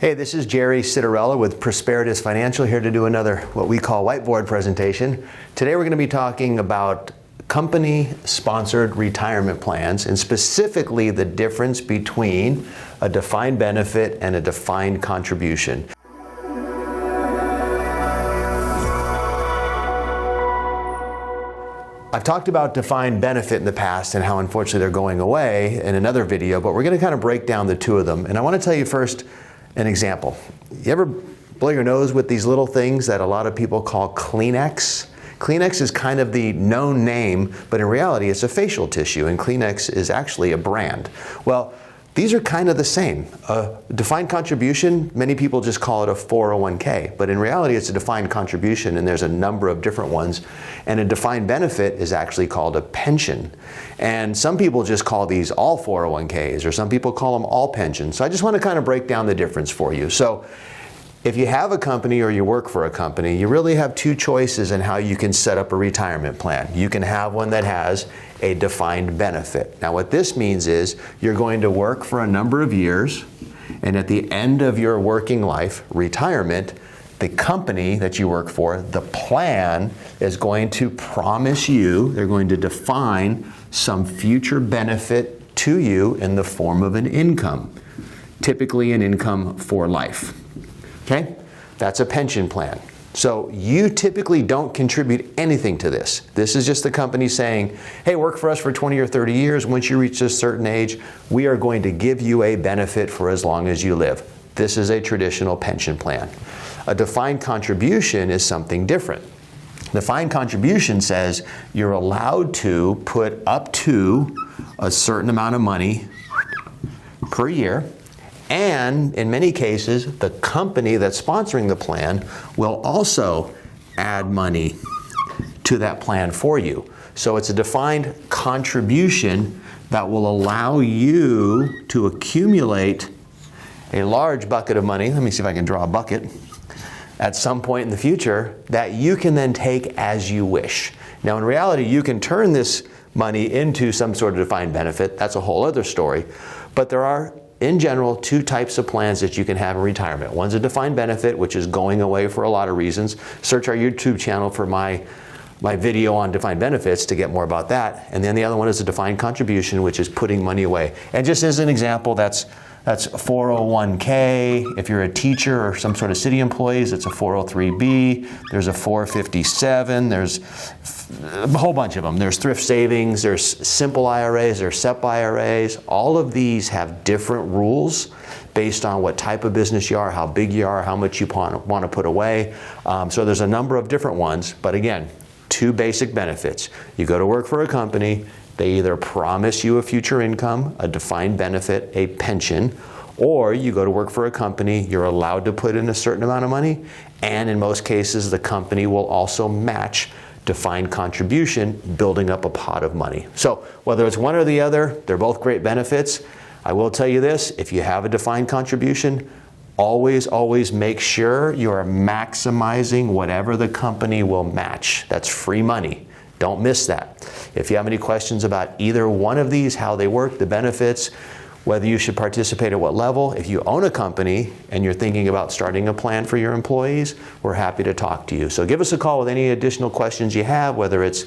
Hey, this is Jerry Citarella with Prosperitas Financial, here to do another what we call whiteboard presentation. Today we're going to be talking about company-sponsored retirement plans, and specifically the difference between a defined benefit and a defined contribution. I've talked about defined benefit in the past and how unfortunately they're going away in another video, but we're going to kind of break down the two of them. And I want to tell you first an example. You ever blow your nose with these little things that a lot of people call Kleenex? Kleenex is kind of the known name, but in reality it's a facial tissue, and Kleenex is actually a brand. Well, these are kind of the same. A defined contribution, many people just call it a 401k, but in reality it's a defined contribution, and there's a number of different ones. And a defined benefit is actually called a pension. And some people just call these all 401ks, or some people call them all pensions. So I just want to kind of break down the difference for you. So if you have a company or you work for a company, you really have two choices in how you can set up a retirement plan. You can have one that has a defined benefit. Now what this means is you're going to work for a number of years, and at the end of your working life, retirement, the company that you work for, the plan, is going to promise you, they're going to define some future benefit to you in the form of an income, typically an income for life. Okay? That's a pension plan. So you typically don't contribute anything to this. This is just the company saying, hey, work for us for 20 or 30 years. Once you reach a certain age, we are going to give you a benefit for as long as you live. This is a traditional pension plan. A defined contribution is something different. Defined contribution says you're allowed to put up to a certain amount of money per year. And in many cases, the company that's sponsoring the plan will also add money to that plan for you. So it's a defined contribution that will allow you to accumulate a large bucket of money. Let me see if I can draw a bucket at some point in the future that you can then take as you wish. Now in reality, you can turn this money into some sort of defined benefit. That's a whole other story. But there are, in general, two types of plans that you can have in retirement. One's a defined benefit, which is going away for a lot of reasons. Search our YouTube channel for my video on defined benefits to get more about that. And then the other one is a defined contribution, which is putting money away. And just as an example, that's 401k. If you're a teacher or some sort of city employees, it's a 403b. There's a 457. There's a whole bunch of them. There's thrift savings. There's simple IRAs. There's SEP IRAs. All of these have different rules based on what type of business you are, how big you are, how much you want to put away. So there's a number of different ones. But again, two basic benefits. You go to work for a company. They either promise you a future income, a defined benefit, a pension, or you go to work for a company, you're allowed to put in a certain amount of money, and in most cases the company will also match defined contribution, building up a pot of money. So whether it's one or the other, they're both great benefits. I will tell you this, if you have a defined contribution, always make sure you are maximizing whatever the company will match. That's free money. Don't miss that. If you have any questions about either one of these, how they work, the benefits, whether you should participate at what level, if you own a company and you're thinking about starting a plan for your employees, we're happy to talk to you. So give us a call with any additional questions you have, whether it's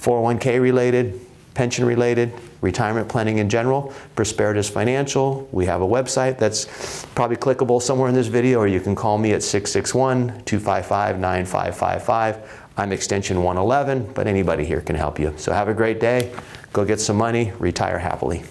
401k related, pension related, retirement planning in general. Prosperitas Financial, we have a website that's probably clickable somewhere in this video, or you can call me at 661-255-9555. I'm extension 111, but anybody here can help you. So have a great day. Go get some money. Retire happily.